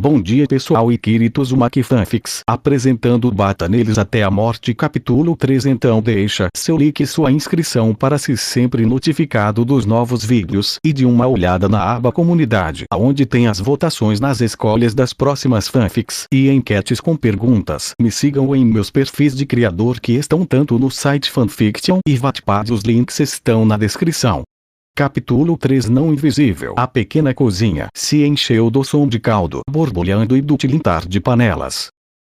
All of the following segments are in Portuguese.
Bom dia pessoal e Kiritos Uzumaki Fanfics apresentando Bata Neles até a Morte capítulo 3. Então deixa seu like e sua inscrição para ser sempre notificado dos novos vídeos e de uma olhada na aba comunidade onde tem as votações nas escolhas das próximas fanfics e enquetes com perguntas. Me sigam em meus perfis de criador que estão tanto no site Fanfiction e Wattpad, os links estão na descrição. Capítulo 3. Não invisível. A pequena cozinha se encheu do som de caldo borbulhando e do tilintar de panelas.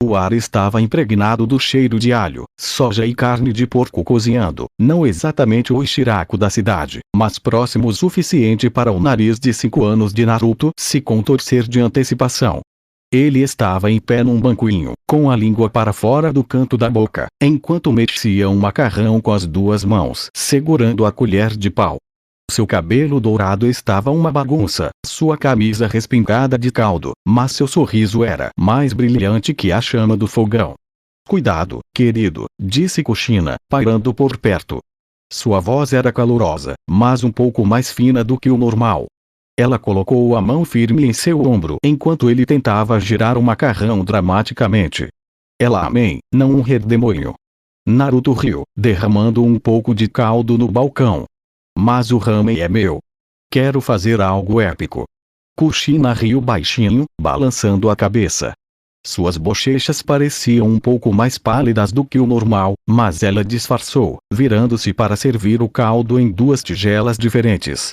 O ar estava impregnado do cheiro de alho, soja e carne de porco cozinhando, não exatamente o Ishiraku da cidade, mas próximo o suficiente para o nariz de 5 anos de Naruto se contorcer de antecipação. Ele estava em pé num banquinho, com a língua para fora do canto da boca, enquanto mexia um macarrão com as duas mãos, segurando a colher de pau. Seu cabelo dourado estava uma bagunça, sua camisa respingada de caldo, mas seu sorriso era mais brilhante que a chama do fogão. "Cuidado, querido", disse Kushina, pairando por perto. Sua voz era calorosa, mas um pouco mais fina do que o normal. Ela colocou a mão firme em seu ombro enquanto ele tentava girar o macarrão dramaticamente. "Ela amém, não um redemoinho." Naruto riu, derramando um pouco de caldo no balcão. "Mas o ramen é meu. Quero fazer algo épico." Kushina riu baixinho, balançando a cabeça. Suas bochechas pareciam um pouco mais pálidas do que o normal, mas ela disfarçou, virando-se para servir o caldo em 2 tigelas diferentes.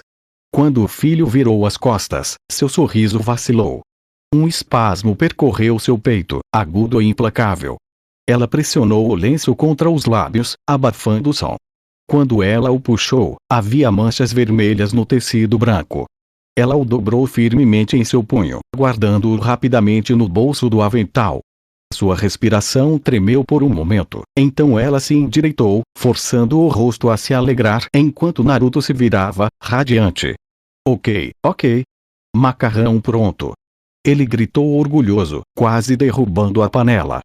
Quando o filho virou as costas, seu sorriso vacilou. Um espasmo percorreu seu peito, agudo e implacável. Ela pressionou o lenço contra os lábios, abafando o som. Quando ela o puxou, havia manchas vermelhas no tecido branco. Ela o dobrou firmemente em seu punho, guardando-o rapidamente no bolso do avental. Sua respiração tremeu por um momento, então ela se endireitou, forçando o rosto a se alegrar enquanto Naruto se virava, radiante. Ok. Macarrão pronto." Ele gritou orgulhoso, quase derrubando a panela.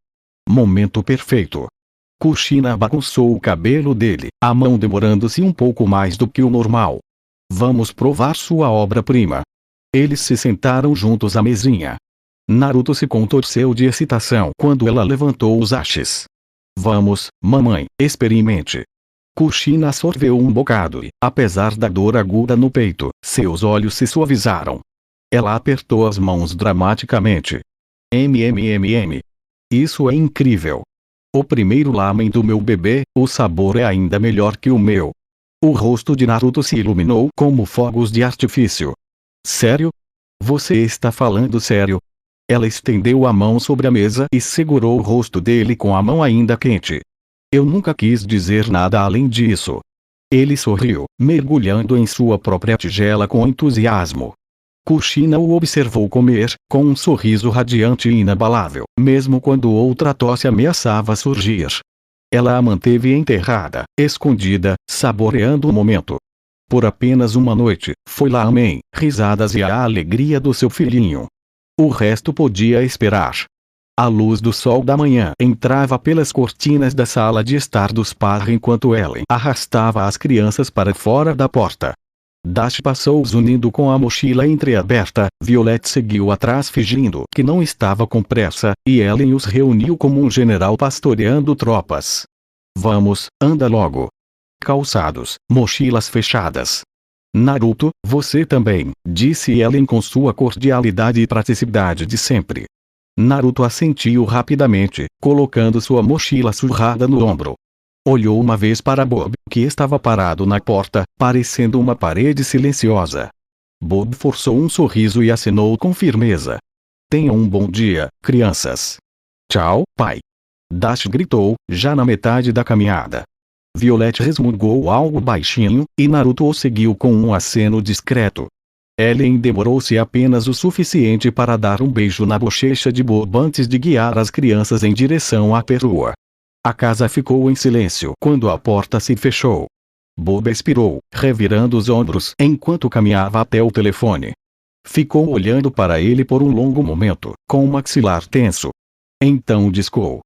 Momento perfeito. Kushina bagunçou o cabelo dele, a mão demorando-se um pouco mais do que o normal. "Vamos provar sua obra-prima." Eles se sentaram juntos à mesinha. Naruto se contorceu de excitação quando ela levantou os hashes. "Vamos, mamãe, experimente." Kushina sorveu um bocado e, apesar da dor aguda no peito, seus olhos se suavizaram. Ela apertou as mãos dramaticamente. Isso é incrível. O primeiro lamen do meu bebê, o sabor é ainda melhor que o meu." O rosto de Naruto se iluminou como fogos de artifício. "Sério? Você está falando sério?" Ela estendeu a mão sobre a mesa e segurou o rosto dele com a mão ainda quente. "Eu nunca quis dizer nada além disso." Ele sorriu, mergulhando em sua própria tigela com entusiasmo. Kushina o observou comer, com um sorriso radiante e inabalável, mesmo quando outra tosse ameaçava surgir. Ela a manteve enterrada, escondida, saboreando o momento. Por apenas uma noite, foi lamen, risadas e a alegria do seu filhinho. O resto podia esperar. A luz do sol da manhã entrava pelas cortinas da sala de estar dos pais enquanto Ellen arrastava as crianças para fora da porta. Dash passou zunindo com a mochila entreaberta, Violet seguiu atrás fingindo que não estava com pressa, e Ellen os reuniu como um general pastoreando tropas. "Vamos, anda logo." Calçados, mochilas fechadas. "Naruto, você também", disse Ellen com sua cordialidade e praticidade de sempre. Naruto assentiu rapidamente, colocando sua mochila surrada no ombro. Olhou uma vez para Bob, que estava parado na porta, parecendo uma parede silenciosa. Bob forçou um sorriso e acenou com firmeza. "Tenham um bom dia, crianças." "Tchau, pai." Dash gritou, já na metade da caminhada. Violet resmungou algo baixinho, e Naruto o seguiu com um aceno discreto. Ellen demorou-se apenas o suficiente para dar um beijo na bochecha de Bob antes de guiar as crianças em direção à perua. A casa ficou em silêncio quando a porta se fechou. Bob expirou, revirando os ombros enquanto caminhava até o telefone. Ficou olhando para ele por um longo momento, com o maxilar tenso. Então discou.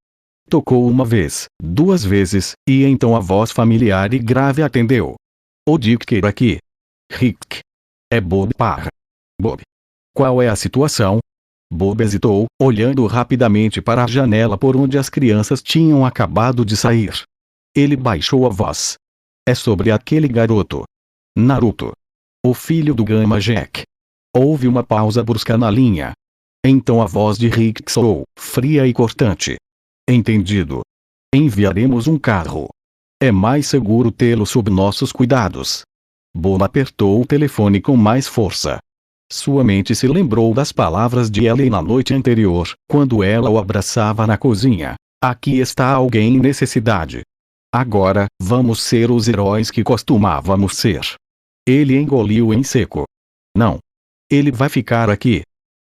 Tocou uma vez, 2 vezes, e então a voz familiar e grave atendeu. "O Dick aqui." "Rick." "É Bob Parra." "Bob. Qual é a situação?" Bob hesitou, olhando rapidamente para a janela por onde as crianças tinham acabado de sair. Ele baixou a voz. É sobre aquele garoto. Naruto. O filho do Gama Jack. Houve uma pausa brusca na linha. Então a voz de Rick soou, fria e cortante. Entendido. Enviaremos um carro. É mais seguro tê-lo sob nossos cuidados. Bob apertou o telefone com mais força. Sua mente se lembrou das palavras de Ellen na noite anterior, quando ela o abraçava na cozinha. Aqui está alguém em necessidade. Agora, vamos ser os heróis que costumávamos ser. Ele engoliu em seco. Não. Ele vai ficar aqui.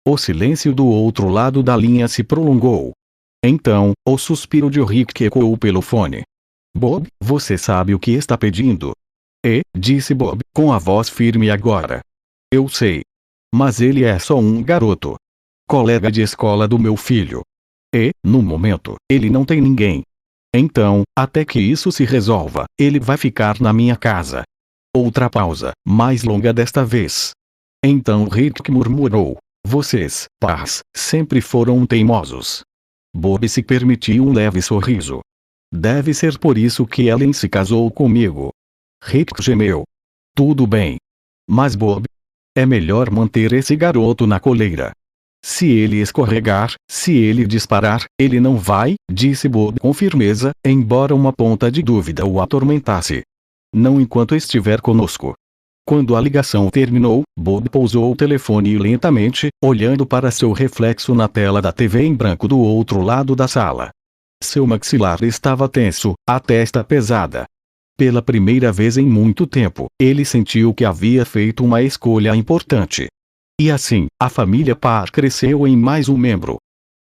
O silêncio do outro lado da linha se prolongou. Então, o suspiro de Rick ecoou pelo fone. Bob, você sabe o que está pedindo? Disse Bob, com a voz firme agora. Eu sei. Mas ele é só um garoto. Colega de escola do meu filho. No momento, ele não tem ninguém. Então, até que isso se resolva, ele vai ficar na minha casa. Outra pausa, mais longa desta vez. Então Rick murmurou. Vocês, pais, sempre foram teimosos. Bob se permitiu um leve sorriso. Deve ser por isso que Ellen se casou comigo. Rick gemeu. Tudo bem. Mas Bob, é melhor manter esse garoto na coleira. Se ele escorregar, se ele disparar, ele não vai, disse Bob com firmeza, embora uma ponta de dúvida o atormentasse. Não enquanto estiver conosco. Quando a ligação terminou, Bob pousou o telefone lentamente, olhando para seu reflexo na tela da TV em branco do outro lado da sala. Seu maxilar estava tenso, a testa pesada. Pela primeira vez em muito tempo, ele sentiu que havia feito uma escolha importante. E assim, a família Parr cresceu em mais um membro.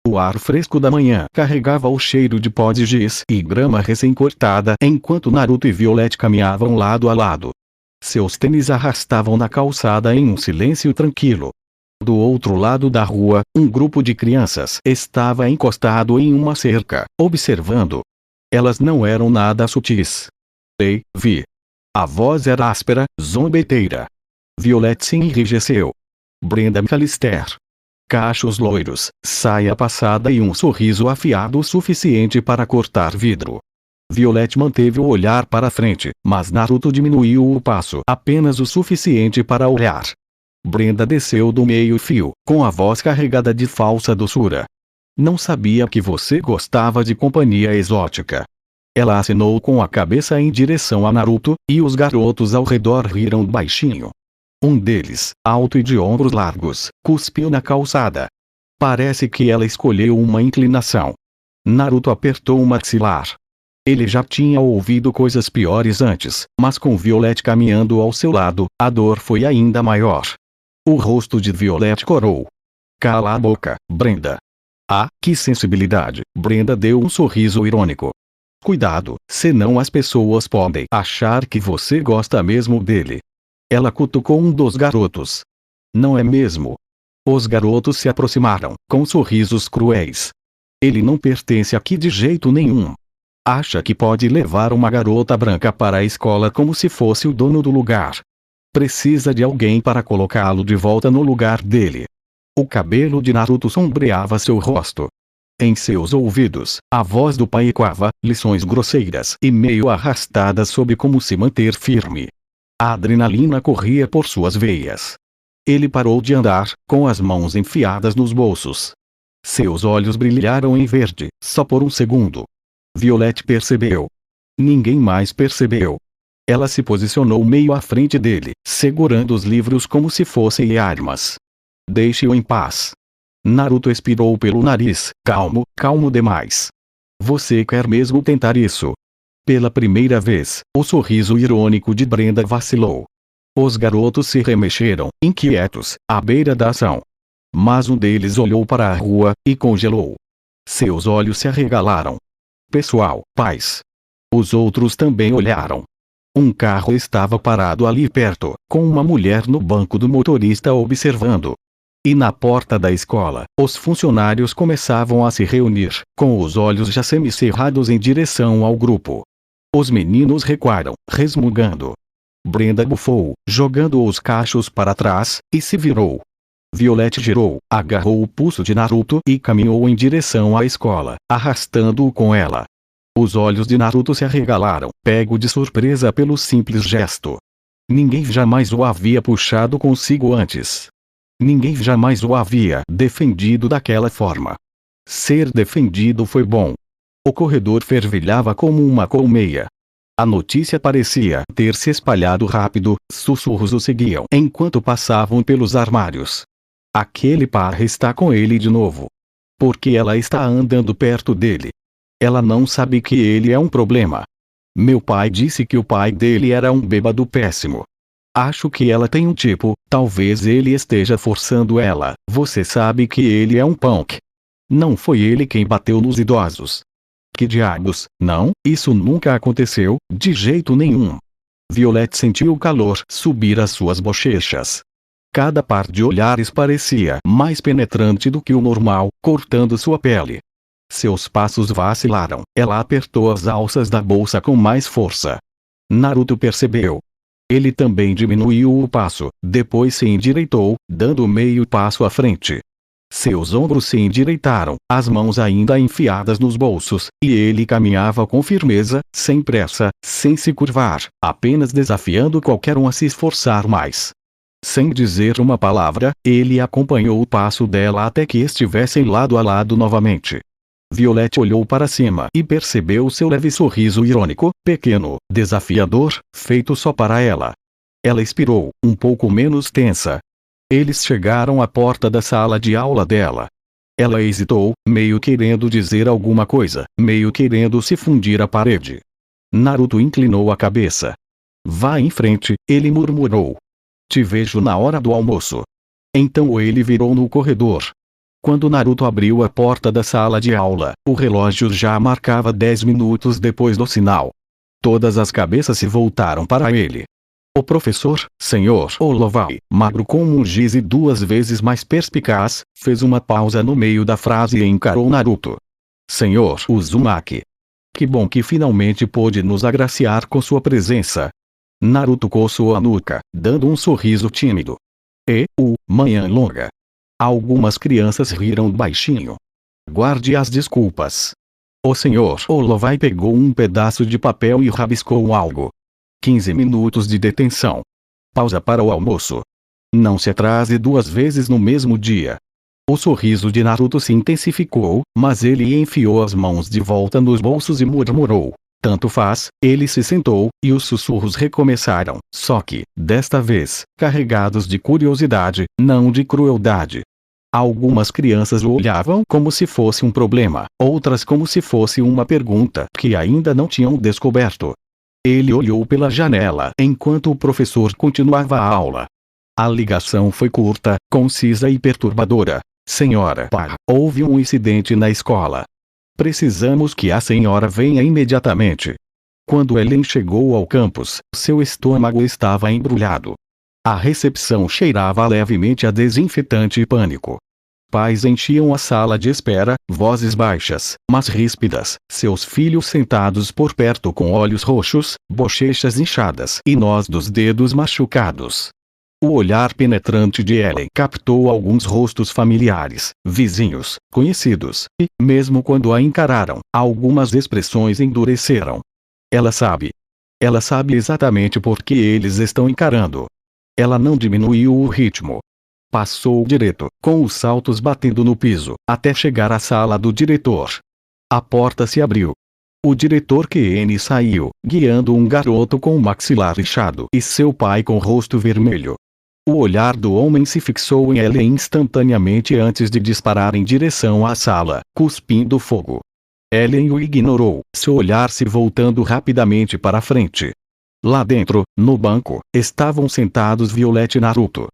O ar fresco da manhã carregava o cheiro de pó de giz e grama recém-cortada enquanto Naruto e Violet caminhavam lado a lado. Seus tênis arrastavam na calçada em um silêncio tranquilo. Do outro lado da rua, um grupo de crianças estava encostado em uma cerca, observando. Elas não eram nada sutis. Ei, Vi. A voz era áspera, zombeteira. Violet se enrijeceu. Brenda McAllister. Cachos loiros, saia passada e um sorriso afiado o suficiente para cortar vidro. Violet manteve o olhar para frente, mas Naruto diminuiu o passo apenas o suficiente para olhar. Brenda desceu do meio-fio, com a voz carregada de falsa doçura. Não sabia que você gostava de companhia exótica. Ela acenou com a cabeça em direção a Naruto, e os garotos ao redor riram baixinho. Um deles, alto e de ombros largos, cuspiu na calçada. Parece que ela escolheu uma inclinação. Naruto apertou o maxilar. Ele já tinha ouvido coisas piores antes, mas com Violet caminhando ao seu lado, a dor foi ainda maior. O rosto de Violet corou. Cala a boca, Brenda. Ah, que sensibilidade! Brenda deu um sorriso irônico. Cuidado, senão as pessoas podem achar que você gosta mesmo dele. Ela cutucou um dos garotos. Não é mesmo? Os garotos se aproximaram, com sorrisos cruéis. Ele não pertence aqui de jeito nenhum. Acha que pode levar uma garota branca para a escola como se fosse o dono do lugar. Precisa de alguém para colocá-lo de volta no lugar dele. O cabelo de Naruto sombreava seu rosto. Em seus ouvidos, a voz do pai ecoava, lições grosseiras e meio arrastadas sobre como se manter firme. A adrenalina corria por suas veias. Ele parou de andar, com as mãos enfiadas nos bolsos. Seus olhos brilharam em verde, só por um segundo. Violet percebeu. Ninguém mais percebeu. Ela se posicionou meio à frente dele, segurando os livros como se fossem armas. Deixe-o em paz. Naruto expirou pelo nariz, calmo, calmo demais. Você quer mesmo tentar isso? Pela primeira vez, o sorriso irônico de Brenda vacilou. Os garotos se remexeram, inquietos, à beira da ação. Mas um deles olhou para a rua, e congelou. Seus olhos se arregalaram. Pessoal, paz. Os outros também olharam. Um carro estava parado ali perto, com uma mulher no banco do motorista observando. E na porta da escola, os funcionários começavam a se reunir, com os olhos já semicerrados em direção ao grupo. Os meninos recuaram, resmungando. Brenda bufou, jogando os cachos para trás, e se virou. Violet girou, agarrou o pulso de Naruto e caminhou em direção à escola, arrastando-o com ela. Os olhos de Naruto se arregalaram, pego de surpresa pelo simples gesto. Ninguém jamais o havia puxado consigo antes. Ninguém jamais o havia defendido daquela forma. Ser defendido foi bom. O corredor fervilhava como uma colmeia. A notícia parecia ter se espalhado rápido, sussurros o seguiam enquanto passavam pelos armários. Aquele par está com ele de novo. Por que ela está andando perto dele? Ela não sabe que ele é um problema. Meu pai disse que o pai dele era um bêbado péssimo. Acho que ela tem um tipo, talvez ele esteja forçando ela. Você sabe que ele é um punk. Não foi ele quem bateu nos idosos. Que diabos, não, isso nunca aconteceu, de jeito nenhum. Violet sentiu o calor subir às suas bochechas. Cada par de olhares parecia mais penetrante do que o normal, cortando sua pele. Seus passos vacilaram, ela apertou as alças da bolsa com mais força. Naruto percebeu. Ele também diminuiu o passo, depois se endireitou, dando meio passo à frente. Seus ombros se endireitaram, as mãos ainda enfiadas nos bolsos, e ele caminhava com firmeza, sem pressa, sem se curvar, apenas desafiando qualquer um a se esforçar mais. Sem dizer uma palavra, ele acompanhou o passo dela até que estivessem lado a lado novamente. Violet olhou para cima e percebeu seu leve sorriso irônico, pequeno, desafiador, feito só para ela. Ela expirou, um pouco menos tensa. Eles chegaram à porta da sala de aula dela. Ela hesitou, meio querendo dizer alguma coisa, meio querendo se fundir à parede. Naruto inclinou a cabeça. Vá em frente, ele murmurou. Te vejo na hora do almoço. Então ele virou no corredor. Quando Naruto abriu a porta da sala de aula, o relógio já marcava 10 minutos depois do sinal. Todas as cabeças se voltaram para ele. O professor, Sr. Olovai, magro como um giz e 2 vezes mais perspicaz, fez uma pausa no meio da frase e encarou Naruto. Sr. Uzumaki. Que bom que finalmente pôde nos agraciar com sua presença. Naruto coçou a nuca, dando um sorriso tímido. Manhã longa. Algumas crianças riram baixinho. Guarde as desculpas. O Sr. Olovai pegou um pedaço de papel e rabiscou algo. 15 minutos de detenção. Pausa para o almoço. Não se atrase 2 vezes no mesmo dia. O sorriso de Naruto se intensificou, mas ele enfiou as mãos de volta nos bolsos e murmurou. Tanto faz, ele se sentou, e os sussurros recomeçaram, só que, desta vez, carregados de curiosidade, não de crueldade. Algumas crianças o olhavam como se fosse um problema, outras como se fosse uma pergunta que ainda não tinham descoberto. Ele olhou pela janela enquanto o professor continuava a aula. A ligação foi curta, concisa e perturbadora. Senhora Parra, houve um incidente na escola. Precisamos que a senhora venha imediatamente. Quando Ellen chegou ao campus, seu estômago estava embrulhado. A recepção cheirava levemente a desinfetante e pânico. Pais enchiam a sala de espera, vozes baixas, mas ríspidas, seus filhos sentados por perto com olhos roxos, bochechas inchadas e nós dos dedos machucados. O olhar penetrante de Ellen captou alguns rostos familiares, vizinhos, conhecidos, e, mesmo quando a encararam, algumas expressões endureceram. Ela sabe. Ela sabe exatamente por que eles estão encarando. Ela não diminuiu o ritmo. Passou direto, com os saltos batendo no piso, até chegar à sala do diretor. A porta se abriu. O diretor QN saiu, guiando um garoto com o maxilar inchado e seu pai com o rosto vermelho. O olhar do homem se fixou em Ellen instantaneamente antes de disparar em direção à sala, cuspindo fogo. Ellen o ignorou, seu olhar se voltando rapidamente para a frente. Lá dentro, no banco, estavam sentados Violet e Naruto.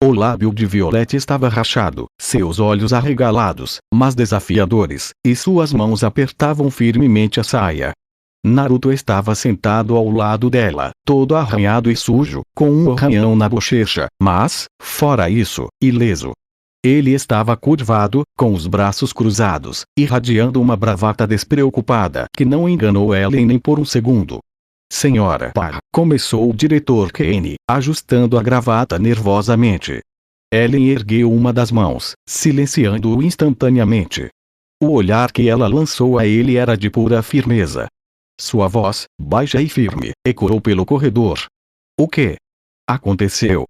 O lábio de Violet estava rachado, seus olhos arregalados, mas desafiadores, e suas mãos apertavam firmemente a saia. Naruto estava sentado ao lado dela, todo arranhado e sujo, com um arranhão na bochecha, mas, fora isso, ileso. Ele estava curvado, com os braços cruzados, irradiando uma bravata despreocupada que não enganou Ellen nem por um segundo. Senhora Parra, começou o diretor Kenny, ajustando a gravata nervosamente. Ellen ergueu uma das mãos, silenciando-o instantaneamente. O olhar que ela lançou a ele era de pura firmeza. Sua voz, baixa e firme, ecoou pelo corredor. O que aconteceu?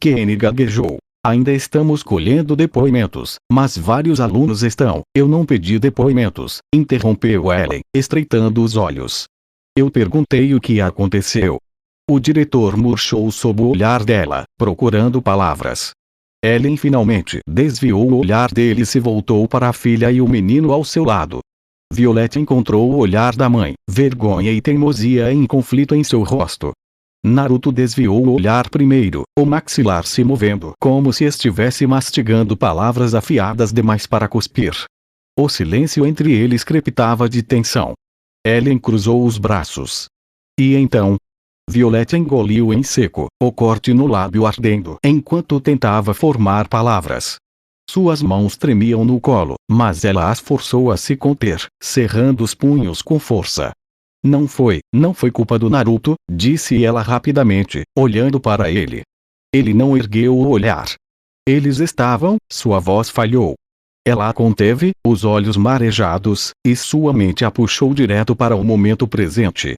Kenny gaguejou. Ainda estamos colhendo depoimentos, mas vários alunos estão. Eu não pedi depoimentos, interrompeu Ellen, estreitando os olhos. Eu perguntei o que aconteceu. O diretor murchou sob o olhar dela, procurando palavras. Ellen finalmente desviou o olhar dele e se voltou para a filha e o menino ao seu lado. Violet encontrou o olhar da mãe, vergonha e teimosia em conflito em seu rosto. Naruto desviou o olhar primeiro, o maxilar se movendo como se estivesse mastigando palavras afiadas demais para cuspir. O silêncio entre eles crepitava de tensão. Ellen cruzou os braços. E então? Violet engoliu em seco, o corte no lábio ardendo enquanto tentava formar palavras. Suas mãos tremiam no colo, mas ela as forçou a se conter, cerrando os punhos com força. Não foi culpa do Naruto, disse ela rapidamente, olhando para ele. Ele não ergueu o olhar. Eles estavam, sua voz falhou. Ela a conteve, os olhos marejados, e sua mente a puxou direto para o momento presente.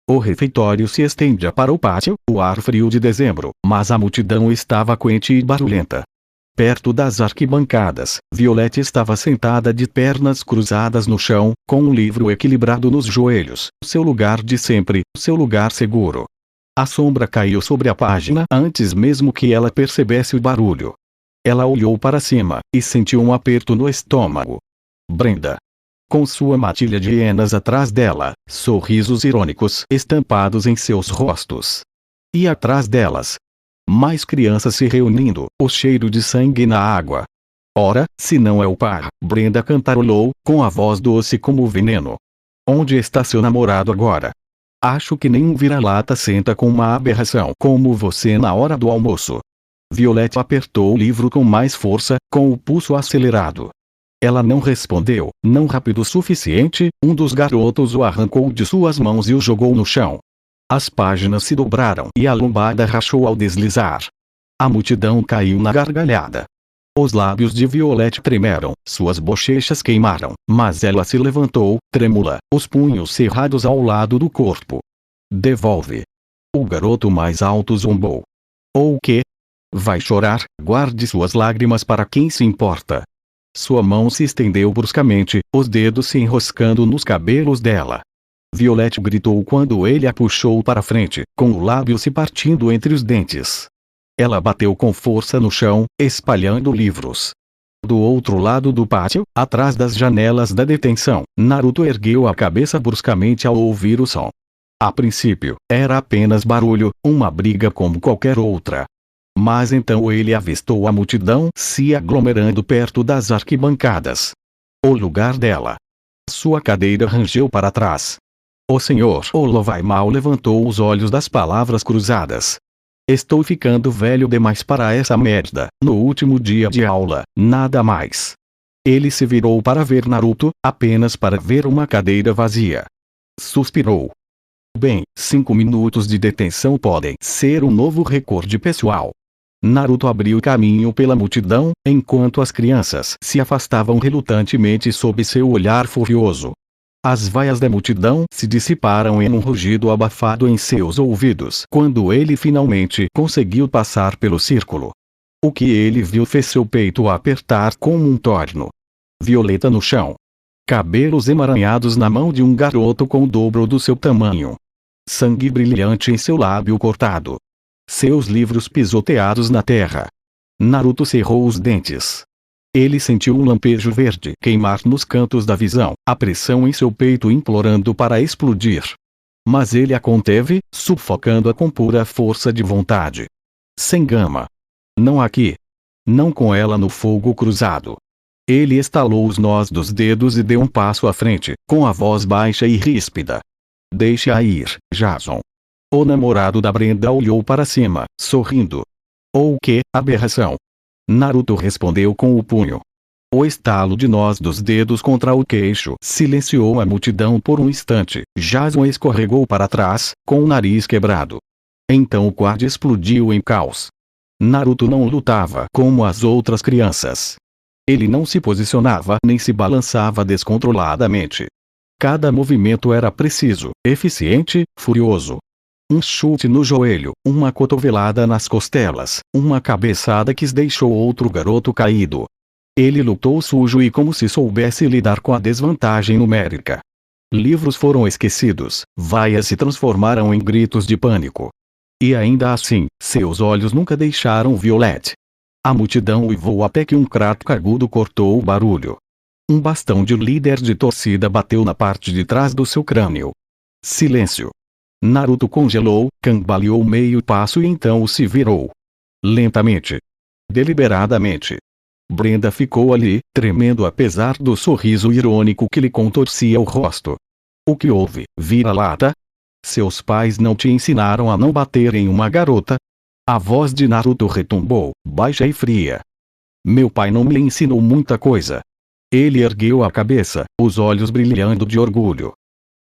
O refeitório se estendia para o pátio, o ar frio de dezembro, mas a multidão estava quente e barulhenta. Perto das arquibancadas, Violet estava sentada de pernas cruzadas no chão, com um livro equilibrado nos joelhos, seu lugar de sempre, seu lugar seguro. A sombra caiu sobre a página antes mesmo que ela percebesse o barulho. Ela olhou para cima, e sentiu um aperto no estômago. Brenda. Com sua matilha de hienas atrás dela, sorrisos irônicos estampados em seus rostos. E atrás delas, mais crianças se reunindo, o cheiro de sangue na água. Ora, se não é o par, Brenda cantarolou, com a voz doce como veneno. Onde está seu namorado agora? Acho que nenhum vira-lata senta com uma aberração como você na hora do almoço. Violet apertou o livro com mais força, com o pulso acelerado. Ela não respondeu, não rápido o suficiente, um dos garotos o arrancou de suas mãos e o jogou no chão. As páginas se dobraram e a lombada rachou ao deslizar. A multidão caiu na gargalhada. Os lábios de Violet tremeram, suas bochechas queimaram, mas ela se levantou, trêmula, os punhos cerrados ao lado do corpo. Devolve. O garoto mais alto zombou. Ou o quê? Vai chorar, guarde suas lágrimas para quem se importa. Sua mão se estendeu bruscamente, os dedos se enroscando nos cabelos dela. Violet gritou quando ele a puxou para frente, com o lábio se partindo entre os dentes. Ela bateu com força no chão, espalhando livros. Do outro lado do pátio, atrás das janelas da detenção, Naruto ergueu a cabeça bruscamente ao ouvir o som. A princípio, era apenas barulho, uma briga como qualquer outra. Mas então ele avistou a multidão se aglomerando perto das arquibancadas. O lugar dela. Sua cadeira rangeu para trás. O senhor Olovai mal levantou os olhos das palavras cruzadas. Estou ficando velho demais para essa merda. No último dia de aula, nada mais. Ele se virou para ver Naruto, apenas para ver uma cadeira vazia. Suspirou. Bem, 5 minutos de detenção podem ser um novo recorde pessoal. Naruto abriu caminho pela multidão, enquanto as crianças se afastavam relutantemente sob seu olhar furioso. As vaias da multidão se dissiparam em um rugido abafado em seus ouvidos quando ele finalmente conseguiu passar pelo círculo. O que ele viu fez seu peito apertar como um torno. Violeta no chão. Cabelos emaranhados na mão de um garoto com o dobro do seu tamanho. Sangue brilhante em seu lábio cortado. Seus livros pisoteados na terra. Naruto cerrou os dentes. Ele sentiu um lampejo verde queimar nos cantos da visão, a pressão em seu peito implorando para explodir. Mas ele a conteve, sufocando-a com pura força de vontade. Sem gama. Não aqui. Não com ela no fogo cruzado. Ele estalou os nós dos dedos e deu um passo à frente, com a voz baixa e ríspida. Deixe-a ir, Jason. O namorado da Brenda olhou para cima, sorrindo. Ou que aberração. Naruto respondeu com o punho. O estalo de nós dos dedos contra o queixo silenciou a multidão por um instante. Jason escorregou para trás, com o nariz quebrado. Então o quad explodiu em caos. Naruto não lutava como as outras crianças. Ele não se posicionava nem se balançava descontroladamente. Cada movimento era preciso, eficiente, furioso. Um chute no joelho, uma cotovelada nas costelas, uma cabeçada que deixou outro garoto caído. Ele lutou sujo e como se soubesse lidar com a desvantagem numérica. Livros foram esquecidos, vaias se transformaram em gritos de pânico. E ainda assim, seus olhos nunca deixaram Violet. A multidão uivou até que um craque agudo cortou o barulho. Um bastão de líder de torcida bateu na parte de trás do seu crânio. Silêncio. Naruto congelou, cambaleou meio passo e então se virou. Lentamente. Deliberadamente. Brenda ficou ali, tremendo apesar do sorriso irônico que lhe contorcia o rosto. O que houve, vira-lata? Seus pais não te ensinaram a não bater em uma garota? A voz de Naruto retumbou, baixa e fria. Meu pai não me ensinou muita coisa. Ele ergueu a cabeça, os olhos brilhando de orgulho.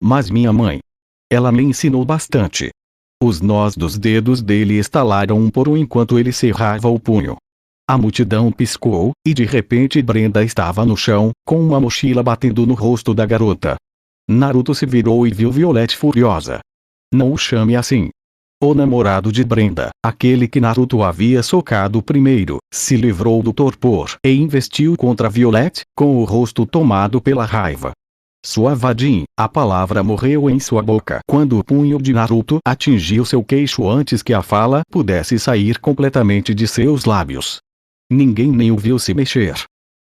Mas minha mãe. Ela me ensinou bastante. Os nós dos dedos dele estalaram um por um enquanto ele cerrava o punho. A multidão piscou, e de repente Brenda estava no chão, com uma mochila batendo no rosto da garota. Naruto se virou e viu Violet furiosa. Não o chame assim. O namorado de Brenda, aquele que Naruto havia socado primeiro, se livrou do torpor e investiu contra Violet, com o rosto tomado pela raiva. Suavadin, a palavra morreu em sua boca quando o punho de Naruto atingiu seu queixo antes que a fala pudesse sair completamente de seus lábios. Ninguém nem o viu se mexer.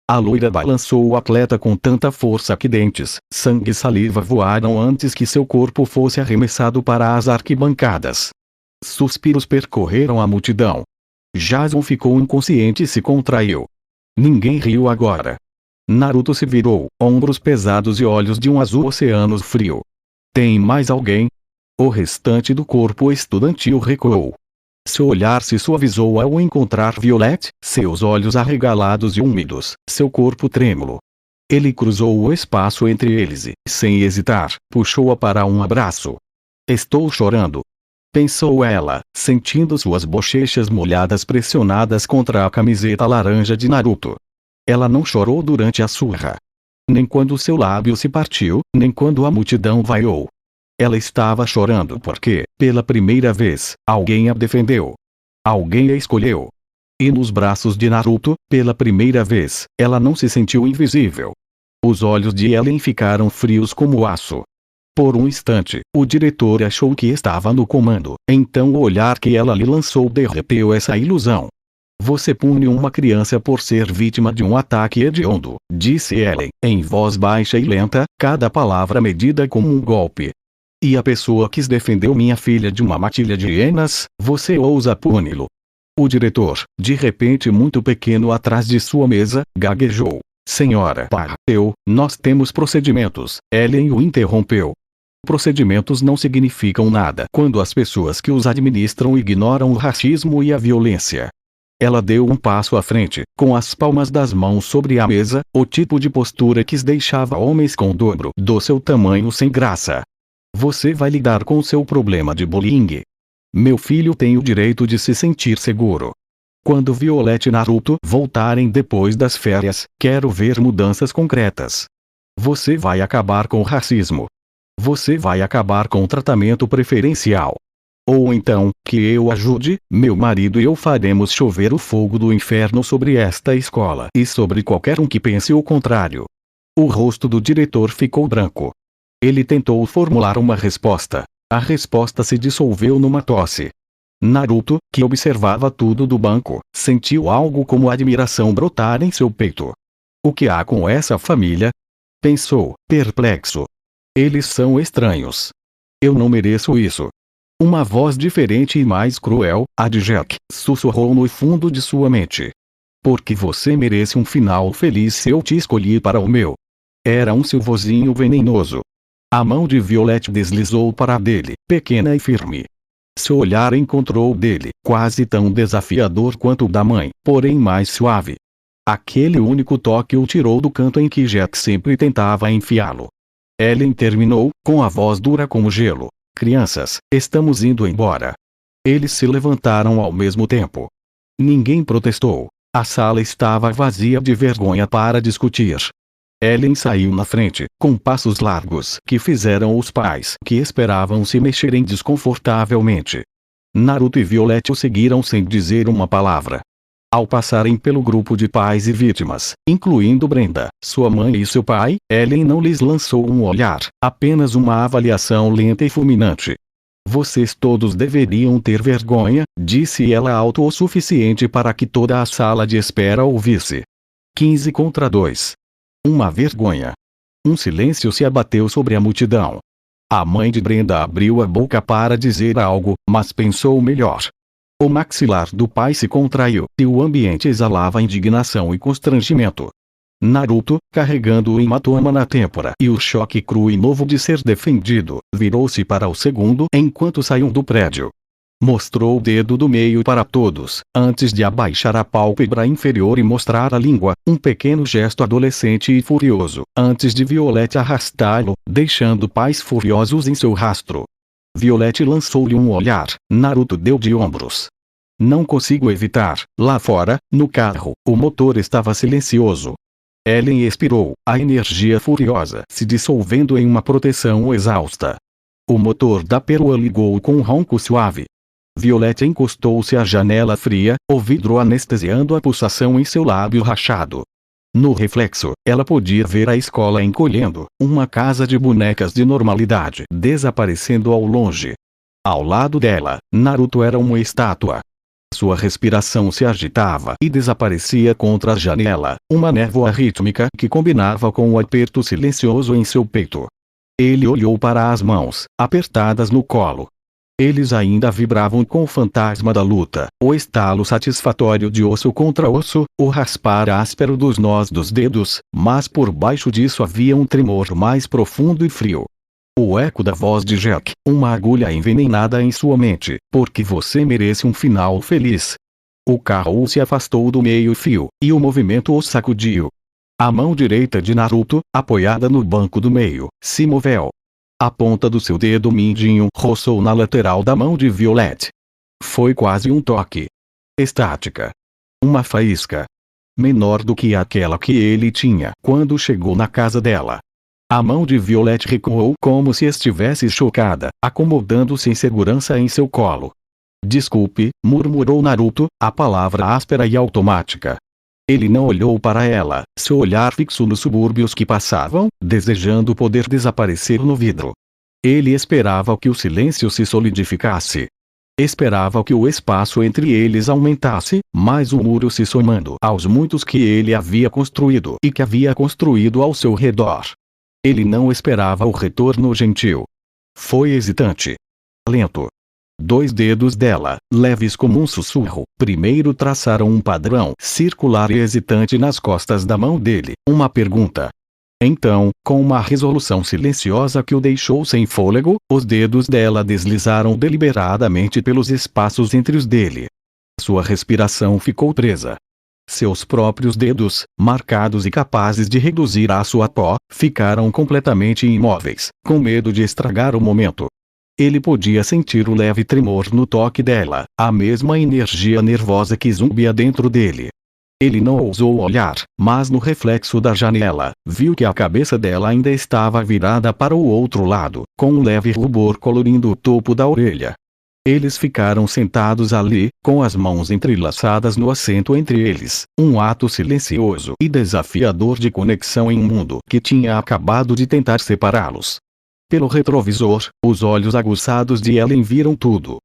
A loira balançou o atleta com tanta força que dentes, sangue e saliva voaram antes que seu corpo fosse arremessado para as arquibancadas. Suspiros percorreram a multidão. Jason ficou inconsciente e se contraiu. Ninguém riu agora. Naruto se virou, ombros pesados e olhos de um azul oceano frio. Tem mais alguém? O restante do corpo estudantil recuou. Seu olhar se suavizou ao encontrar Violet, seus olhos arregalados e úmidos, seu corpo trêmulo. Ele cruzou o espaço entre eles e, sem hesitar, puxou-a para um abraço. Estou chorando. Pensou ela, sentindo suas bochechas molhadas pressionadas contra a camiseta laranja de Naruto. Ela não chorou durante a surra. Nem quando seu lábio se partiu, nem quando a multidão vaiou. Ela estava chorando porque, pela primeira vez, alguém a defendeu. Alguém a escolheu. E nos braços de Naruto, pela primeira vez, ela não se sentiu invisível. Os olhos de Ellen ficaram frios como aço. Por um instante, o diretor achou que estava no comando, então o olhar que ela lhe lançou derreteu essa ilusão. Você pune uma criança por ser vítima de um ataque hediondo, disse Ellen, em voz baixa e lenta, cada palavra medida como um golpe. E a pessoa quis defender minha filha de uma matilha de hienas, você ousa puni-lo. O diretor, de repente muito pequeno atrás de sua mesa, gaguejou. Senhora Parra, nós temos procedimentos. Ellen o interrompeu. Procedimentos não significam nada quando as pessoas que os administram ignoram o racismo e a violência. Ela deu um passo à frente, com as palmas das mãos sobre a mesa, o tipo de postura que deixava homens com o dobro do seu tamanho sem graça. Você vai lidar com seu problema de bullying. Meu filho tem o direito de se sentir seguro. Quando Violet e Naruto voltarem depois das férias, quero ver mudanças concretas. Você vai acabar com o racismo. Você vai acabar com o tratamento preferencial. Ou então, que eu ajude, meu marido e eu faremos chover o fogo do inferno sobre esta escola e sobre qualquer um que pense o contrário. O rosto do diretor ficou branco. Ele tentou formular uma resposta. A resposta se dissolveu numa tosse. Naruto, que observava tudo do banco, sentiu algo como admiração brotar em seu peito. O que há com essa família? Pensou, perplexo. Eles são estranhos. Eu não mereço isso. Uma voz diferente e mais cruel, a de Jack, sussurrou no fundo de sua mente. Porque você merece um final feliz se eu te escolhi para o meu. Era um silvozinho venenoso. A mão de Violet deslizou para a dele, pequena e firme. Seu olhar encontrou o dele, quase tão desafiador quanto o da mãe, porém mais suave. Aquele único toque o tirou do canto em que Jack sempre tentava enfiá-lo. Ellen terminou, com a voz dura como gelo. Crianças, estamos indo embora. Eles se levantaram ao mesmo tempo. Ninguém protestou. A sala estava vazia de vergonha para discutir. Ellen saiu na frente, com passos largos que fizeram os pais que esperavam se mexerem desconfortavelmente. Naruto e Violet o seguiram sem dizer uma palavra. Ao passarem pelo grupo de pais e vítimas, incluindo Brenda, sua mãe e seu pai, Ellen não lhes lançou um olhar, apenas uma avaliação lenta e fulminante. Vocês todos deveriam ter vergonha, disse ela alto o suficiente para que toda a sala de espera ouvisse. 15 contra 2. Uma vergonha. Um silêncio se abateu sobre a multidão. A mãe de Brenda abriu a boca para dizer algo, mas pensou melhor. O maxilar do pai se contraiu, e o ambiente exalava indignação e constrangimento. Naruto, carregando o hematoma na têmpora e o choque cru e novo de ser defendido, virou-se para o segundo enquanto saíam do prédio. Mostrou o dedo do meio para todos, antes de abaixar a pálpebra inferior e mostrar a língua, um pequeno gesto adolescente e furioso, antes de Violet arrastá-lo, deixando pais furiosos em seu rastro. Violet lançou-lhe um olhar, Naruto deu de ombros. Não consigo evitar. Lá fora, no carro, o motor estava silencioso. Ellen expirou, a energia furiosa se dissolvendo em uma proteção exausta. O motor da perua ligou com um ronco suave. Violet encostou-se à janela fria, o vidro anestesiando a pulsação em seu lábio rachado. No reflexo, ela podia ver a escola encolhendo, uma casa de bonecas de normalidade desaparecendo ao longe. Ao lado dela, Naruto era uma estátua. Sua respiração se agitava e desaparecia contra a janela, uma névoa rítmica que combinava com o aperto silencioso em seu peito. Ele olhou para as mãos, apertadas no colo. Eles ainda vibravam com o fantasma da luta, o estalo satisfatório de osso contra osso, o raspar áspero dos nós dos dedos, mas por baixo disso havia um tremor mais profundo e frio. O eco da voz de Jack, uma agulha envenenada em sua mente, porque você merece um final feliz. O carro se afastou do meio-fio, e o movimento o sacudiu. A mão direita de Naruto, apoiada no banco do meio, se moveu. A ponta do seu dedo mindinho roçou na lateral da mão de Violet. Foi quase um toque. Estática. Uma faísca. Menor do que aquela que ele tinha quando chegou na casa dela. A mão de Violet recuou como se estivesse chocada, acomodando-se em segurança em seu colo. Desculpe, murmurou Naruto, a palavra áspera e automática. Ele não olhou para ela, seu olhar fixo nos subúrbios que passavam, desejando poder desaparecer no vidro. Ele esperava que o silêncio se solidificasse. Esperava que o espaço entre eles aumentasse, mas o muro se somando aos muitos que ele havia construído e que havia construído ao seu redor. Ele não esperava o retorno gentil. Foi hesitante. Lento. 2 dedos dela, leves como um sussurro, primeiro traçaram um padrão circular e hesitante nas costas da mão dele, uma pergunta. Então, com uma resolução silenciosa que o deixou sem fôlego, os dedos dela deslizaram deliberadamente pelos espaços entre os dele. Sua respiração ficou presa. Seus próprios dedos, marcados e capazes de reduzir a sua pó, ficaram completamente imóveis, com medo de estragar o momento. Ele podia sentir o leve tremor no toque dela, a mesma energia nervosa que zumbia dentro dele. Ele não ousou olhar, mas no reflexo da janela, viu que a cabeça dela ainda estava virada para o outro lado, com um leve rubor colorindo o topo da orelha. Eles ficaram sentados ali, com as mãos entrelaçadas no assento entre eles, um ato silencioso e desafiador de conexão em um mundo que tinha acabado de tentar separá-los. Pelo retrovisor, os olhos aguçados de Ellen viram tudo.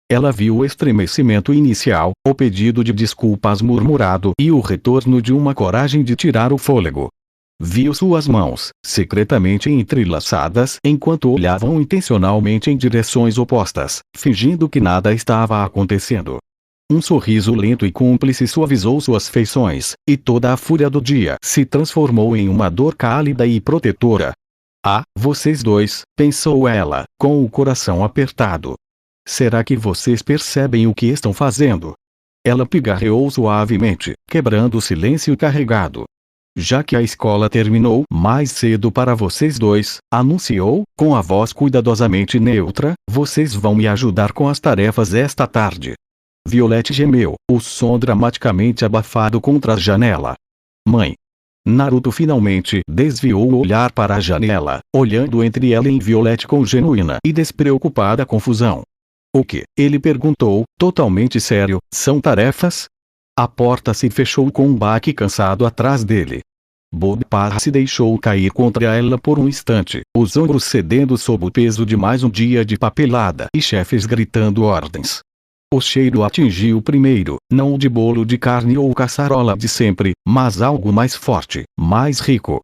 Ela viu o estremecimento inicial, o pedido de desculpas murmurado e o retorno de uma coragem de tirar o fôlego. Viu suas mãos, secretamente entrelaçadas, enquanto olhavam intencionalmente em direções opostas, fingindo que nada estava acontecendo. Um sorriso lento e cúmplice suavizou suas feições, e toda a fúria do dia se transformou em uma dor cálida e protetora. Ah, vocês dois, pensou ela, com o coração apertado. Será que vocês percebem o que estão fazendo? Ela pigarreou suavemente, quebrando o silêncio carregado. Já que a escola terminou mais cedo para vocês dois, anunciou, com a voz cuidadosamente neutra, vocês vão me ajudar com as tarefas esta tarde. Violet gemeu, o som dramaticamente abafado contra a janela. Mãe. Naruto finalmente desviou o olhar para a janela, olhando entre Ellen e Violet com genuína e despreocupada confusão. O que? Ele perguntou, totalmente sério, são tarefas? A porta se fechou com um baque cansado atrás dele. Bob Parra se deixou cair contra ela por um instante, os ombros cedendo sob o peso de mais um dia de papelada e chefes gritando ordens. O cheiro atingiu primeiro, não o de bolo de carne ou caçarola de sempre, mas algo mais forte, mais rico.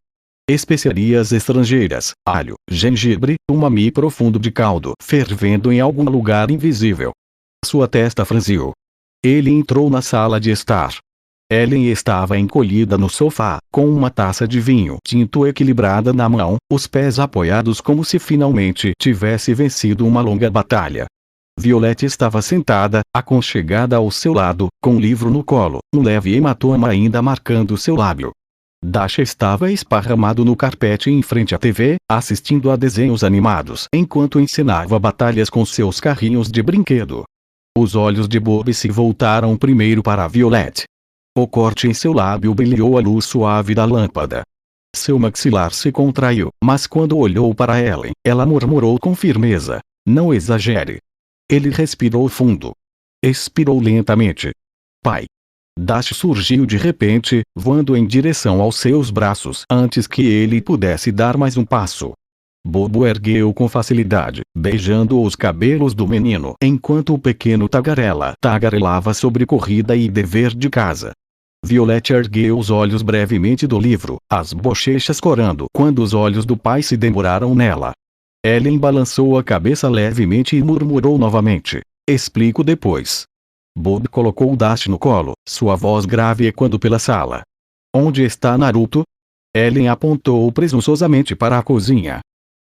Especiarias estrangeiras, alho, gengibre, umami profundo de caldo fervendo em algum lugar invisível. Sua testa franziu. Ele entrou na sala de estar. Ellen estava encolhida no sofá, com uma taça de vinho tinto equilibrada na mão, os pés apoiados como se finalmente tivesse vencido uma longa batalha. Violet estava sentada, aconchegada ao seu lado, com um livro no colo, um leve hematoma ainda marcando seu lábio. Dasha estava esparramado no carpete em frente à TV, assistindo a desenhos animados enquanto encenava batalhas com seus carrinhos de brinquedo. Os olhos de Bob se voltaram primeiro para Violet. O corte em seu lábio brilhou à luz suave da lâmpada. Seu maxilar se contraiu, mas quando olhou para Ellen, ela murmurou com firmeza: "Não exagere." Ele respirou fundo. Expirou lentamente. "Pai." Dash surgiu de repente, voando em direção aos seus braços antes que ele pudesse dar mais um passo. Bobo ergueu com facilidade, beijando os cabelos do menino enquanto o pequeno tagarelava sobre corrida e dever de casa. Violet ergueu os olhos brevemente do livro, as bochechas corando quando os olhos do pai se demoraram nela. Ellen balançou a cabeça levemente e murmurou novamente: "Explico depois." Bob colocou Dash no colo, sua voz grave ecoando pela sala. "Onde está Naruto?" Ellen apontou presunçosamente para a cozinha.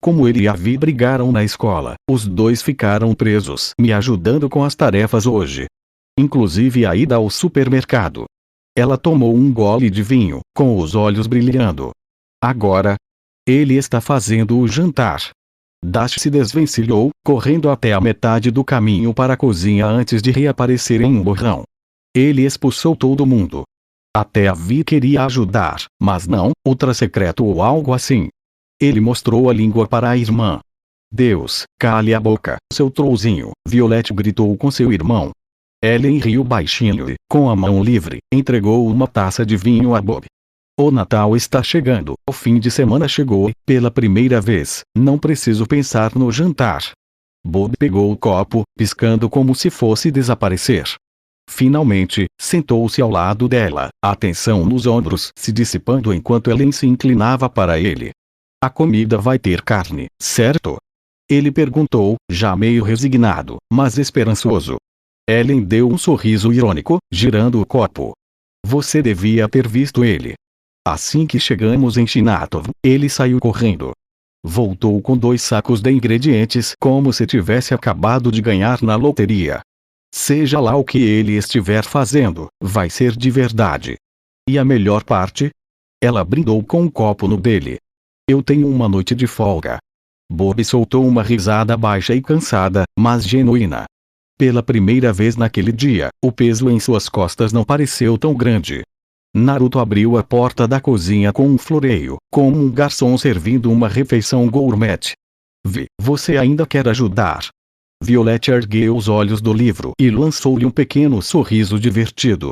Como ele e a Vi brigaram na escola, os dois ficaram presos, me ajudando com as tarefas hoje. Inclusive a ida ao supermercado. Ela tomou um gole de vinho, com os olhos brilhando. "Agora? Ele está fazendo o jantar." Dash se desvencilhou, correndo até a metade do caminho para a cozinha antes de reaparecer em um borrão. Ele expulsou todo mundo. Até a Vi queria ajudar, mas não, ultra secreto ou algo assim. Ele mostrou a língua para a irmã. "Deus, cale a boca, seu trollzinho", Violet gritou com seu irmão. Ellen riu baixinho e, com a mão livre, entregou uma taça de vinho a Bob. "O Natal está chegando, o fim de semana chegou e, pela primeira vez, não preciso pensar no jantar." Bob pegou o copo, piscando como se fosse desaparecer. Finalmente, sentou-se ao lado dela, a tensão nos ombros se dissipando enquanto Ellen se inclinava para ele. "A comida vai ter carne, certo?" Ele perguntou, já meio resignado, mas esperançoso. Ellen deu um sorriso irônico, girando o copo. "Você devia ter visto ele." Assim que chegamos em Shinatov, ele saiu correndo. Voltou com 2 sacos de ingredientes como se tivesse acabado de ganhar na loteria. Seja lá o que ele estiver fazendo, vai ser de verdade. E a melhor parte? Ela brindou com um copo no dele. "Eu tenho uma noite de folga." Bob soltou uma risada baixa e cansada, mas genuína. Pela primeira vez naquele dia, o peso em suas costas não pareceu tão grande. Naruto abriu a porta da cozinha com um floreio, como um garçom servindo uma refeição gourmet. "Vi, você ainda quer ajudar?" Violet ergueu os olhos do livro e lançou-lhe um pequeno sorriso divertido.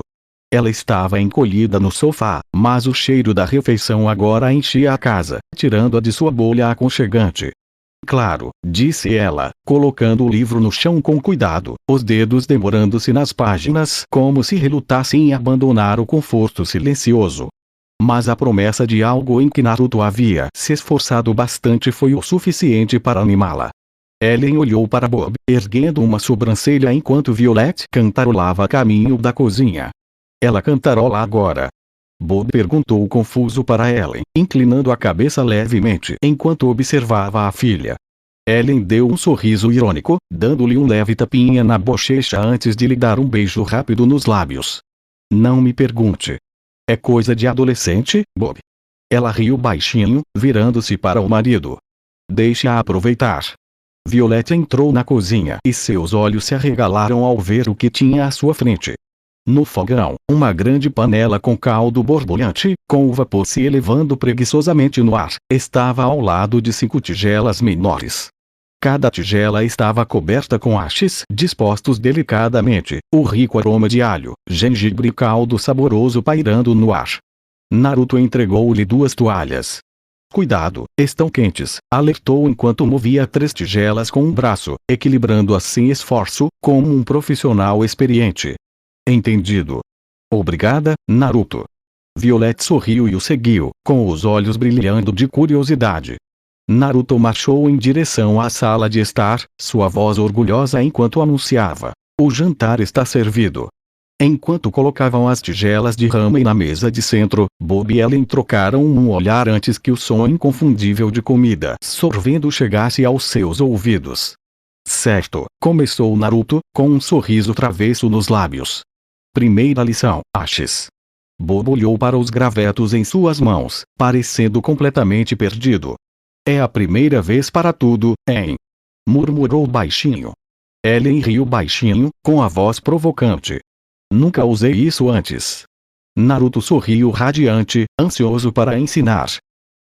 Ela estava encolhida no sofá, mas o cheiro da refeição agora enchia a casa, tirando-a de sua bolha aconchegante. "Claro", disse ela, colocando o livro no chão com cuidado, os dedos demorando-se nas páginas como se relutassem em abandonar o conforto silencioso. Mas a promessa de algo em que Naruto havia se esforçado bastante foi o suficiente para animá-la. Ellen olhou para Bob, erguendo uma sobrancelha enquanto Violet cantarolava a caminho da cozinha. "Ela cantarola agora?" Bob perguntou confuso para Ellen, inclinando a cabeça levemente enquanto observava a filha. Ellen deu um sorriso irônico, dando-lhe um leve tapinha na bochecha antes de lhe dar um beijo rápido nos lábios. "Não me pergunte. É coisa de adolescente, Bob." Ela riu baixinho, virando-se para o marido. "Deixe-a aproveitar." Violet entrou na cozinha e seus olhos se arregalaram ao ver o que tinha à sua frente. No fogão, uma grande panela com caldo borbulhante, com o vapor se elevando preguiçosamente no ar, estava ao lado de 5 tigelas menores. Cada tigela estava coberta com hashes dispostos delicadamente, o rico aroma de alho, gengibre e caldo saboroso pairando no ar. Naruto entregou-lhe 2 toalhas. Cuidado, estão quentes, alertou enquanto movia 3 tigelas com um braço, equilibrando-as sem esforço, como um profissional experiente. Entendido. Obrigada, Naruto. Violet sorriu e o seguiu, com os olhos brilhando de curiosidade. Naruto marchou em direção à sala de estar, sua voz orgulhosa enquanto anunciava: o jantar está servido. Enquanto colocavam as tigelas de ramen na mesa de centro, Bob e Ellen trocaram um olhar antes que o som inconfundível de comida sorvendo chegasse aos seus ouvidos. Certo, começou Naruto, com um sorriso travesso nos lábios. Primeira lição, hashes. Bob olhou para os gravetos em suas mãos, parecendo completamente perdido. É a primeira vez para tudo, hein? Murmurou baixinho. Ellen riu baixinho, com a voz provocante. Nunca usei isso antes. Naruto sorriu radiante, ansioso para ensinar.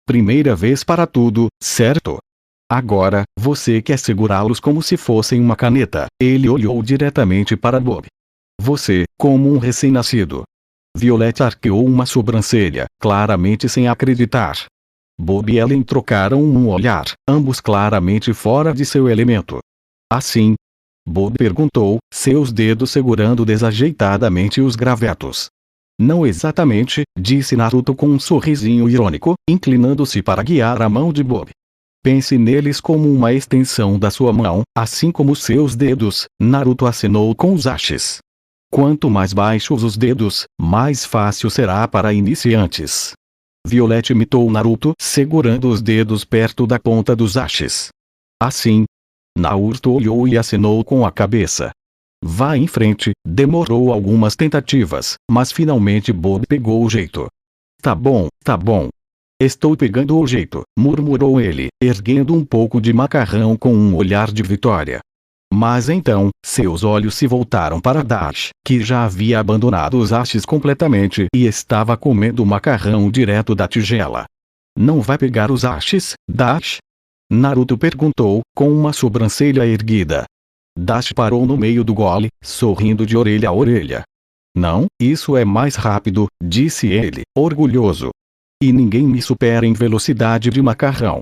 Primeira vez para tudo, certo? Agora, você quer segurá-los como se fossem uma caneta. Ele olhou diretamente para Bob. Você, como um recém-nascido. Violet arqueou uma sobrancelha, claramente sem acreditar. Bob e Ellen trocaram um olhar, ambos claramente fora de seu elemento. Assim? Bob perguntou, seus dedos segurando desajeitadamente os gravetos. Não exatamente, disse Naruto com um sorrisinho irônico, inclinando-se para guiar a mão de Bob. Pense neles como uma extensão da sua mão, assim como seus dedos, Naruto acenou com os hashes. Quanto mais baixos os dedos, mais fácil será para iniciantes. Violet imitou Naruto segurando os dedos perto da ponta dos hashes. Assim. Naruto olhou e acenou com a cabeça. Vá em frente, demorou algumas tentativas, mas finalmente Bob pegou o jeito. Tá bom, tá bom. Estou pegando o jeito, murmurou ele, erguendo um pouco de macarrão com um olhar de vitória. Mas então, seus olhos se voltaram para Dash, que já havia abandonado os hashes completamente e estava comendo o macarrão direto da tigela. Não vai pegar os hashes, Dash? Naruto perguntou, com uma sobrancelha erguida. Dash parou no meio do gole, sorrindo de orelha a orelha. Não, isso é mais rápido, disse ele, orgulhoso. E ninguém me supera em velocidade de macarrão.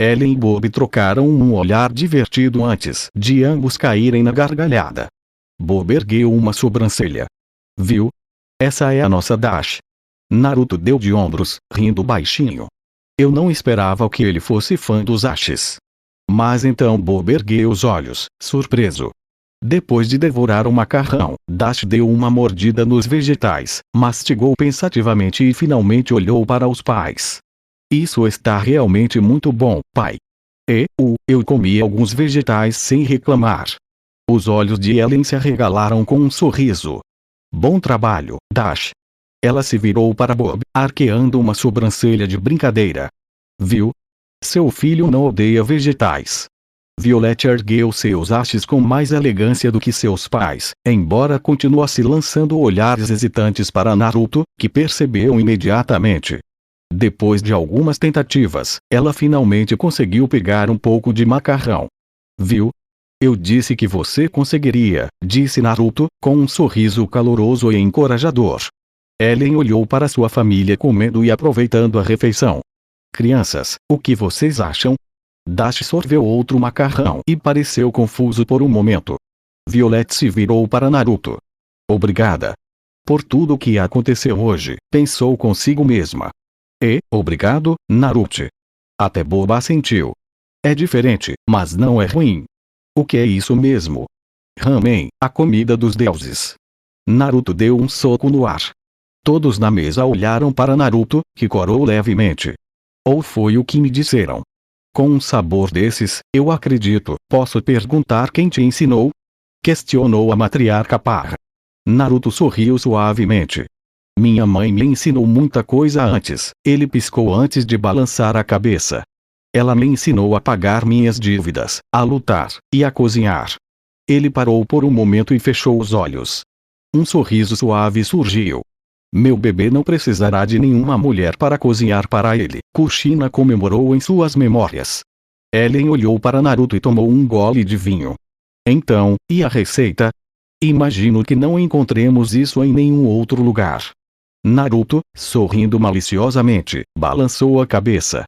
Ellen e Bob trocaram um olhar divertido antes de ambos caírem na gargalhada. Bob ergueu uma sobrancelha. Viu? Essa é a nossa Dash. Naruto deu de ombros, rindo baixinho. Eu não esperava que ele fosse fã dos hashes. Mas então Bob ergueu os olhos, surpreso. Depois de devorar o macarrão, Dash deu uma mordida nos vegetais, mastigou pensativamente e finalmente olhou para os pais. Isso está realmente muito bom, pai. Eu comi alguns vegetais sem reclamar. Os olhos de Ellen se arregalaram com um sorriso. Bom trabalho, Dash. Ela se virou para Bob, arqueando uma sobrancelha de brincadeira. Viu? Seu filho não odeia vegetais. Violet ergueu seus hashes com mais elegância do que seus pais, embora continuasse lançando olhares hesitantes para Naruto, que percebeu imediatamente. Depois de algumas tentativas, ela finalmente conseguiu pegar um pouco de macarrão. Viu? Eu disse que você conseguiria, disse Naruto, com um sorriso caloroso e encorajador. Ellen olhou para sua família comendo e aproveitando a refeição. Crianças, o que vocês acham? Dash sorveu outro macarrão e pareceu confuso por um momento. Violet se virou para Naruto. Obrigada. Por tudo o que aconteceu hoje, pensou consigo mesma. Obrigado, Naruto. Até Boba assentiu. É diferente, mas não é ruim. O que é isso mesmo? Ramen, a comida dos deuses. Naruto deu um soco no ar. Todos na mesa olharam para Naruto, que corou levemente. Ou foi o que me disseram. Com um sabor desses, eu acredito, posso perguntar quem te ensinou? Questionou a matriarca Parra. Naruto sorriu suavemente. Minha mãe me ensinou muita coisa antes, ele piscou antes de balançar a cabeça. Ela me ensinou a pagar minhas dívidas, a lutar, e a cozinhar. Ele parou por um momento e fechou os olhos. Um sorriso suave surgiu. Meu bebê não precisará de nenhuma mulher para cozinhar para ele, Kushina comemorou em suas memórias. Ellen olhou para Naruto e tomou um gole de vinho. Então, e a receita? Imagino que não encontremos isso em nenhum outro lugar. Naruto, sorrindo maliciosamente, balançou a cabeça.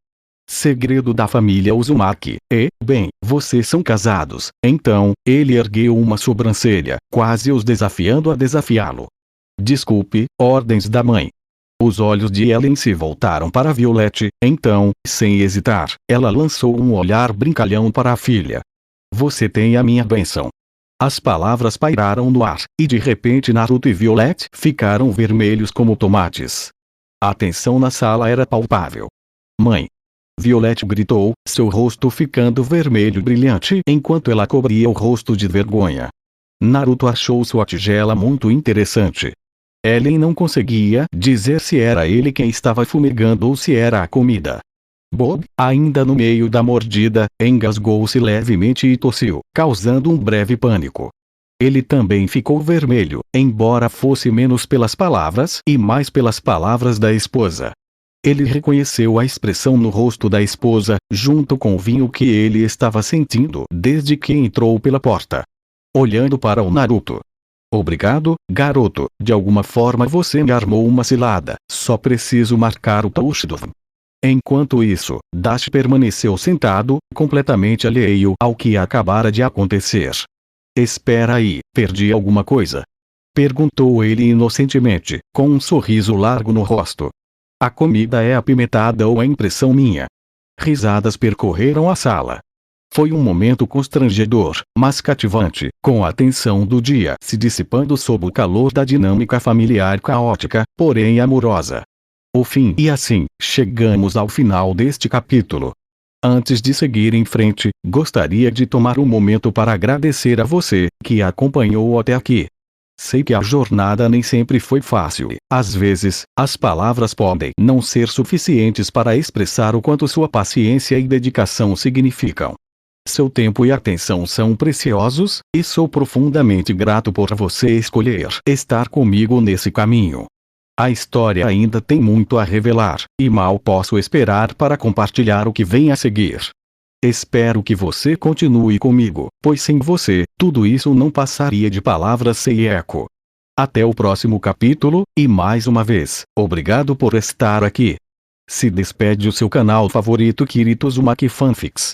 Segredo da família Uzumaki. Bem, vocês são casados. Então, ele ergueu uma sobrancelha, quase os desafiando a desafiá-lo. Desculpe, ordens da mãe. Os olhos de Ellen se voltaram para Violet, então, sem hesitar, ela lançou um olhar brincalhão para a filha. Você tem a minha bênção. As palavras pairaram no ar, e de repente Naruto e Violet ficaram vermelhos como tomates. A tensão na sala era palpável. Mãe! Violet gritou, seu rosto ficando vermelho brilhante enquanto ela cobria o rosto de vergonha. Naruto achou sua tigela muito interessante. Ellen não conseguia dizer se era ele quem estava fumegando ou se era a comida. Bob, ainda no meio da mordida, engasgou-se levemente e tossiu, causando um breve pânico. Ele também ficou vermelho, embora fosse menos pelas palavras e mais pelas palavras da esposa. Ele reconheceu a expressão no rosto da esposa, junto com o vinho que ele estava sentindo desde que entrou pela porta. Olhando para o Naruto. Obrigado, garoto, de alguma forma você me armou uma cilada, só preciso marcar o touchdown. Enquanto isso, Dash permaneceu sentado, completamente alheio ao que acabara de acontecer. Espera aí, perdi alguma coisa? Perguntou ele inocentemente, com um sorriso largo no rosto. A comida é apimentada ou é impressão minha? Risadas percorreram a sala. Foi um momento constrangedor, mas cativante, com a tensão do dia se dissipando sob o calor da dinâmica familiar caótica, porém amorosa. O fim. E assim, chegamos ao final deste capítulo. Antes de seguir em frente, gostaria de tomar um momento para agradecer a você, que acompanhou até aqui. Sei que a jornada nem sempre foi fácil e, às vezes, as palavras podem não ser suficientes para expressar o quanto sua paciência e dedicação significam. Seu tempo e atenção são preciosos, e sou profundamente grato por você escolher estar comigo nesse caminho. A história ainda tem muito a revelar, e mal posso esperar para compartilhar o que vem a seguir. Espero que você continue comigo, pois sem você, tudo isso não passaria de palavras sem eco. Até o próximo capítulo, e mais uma vez, obrigado por estar aqui. Se despede o seu canal favorito Kirito Uzumaki Fanfics.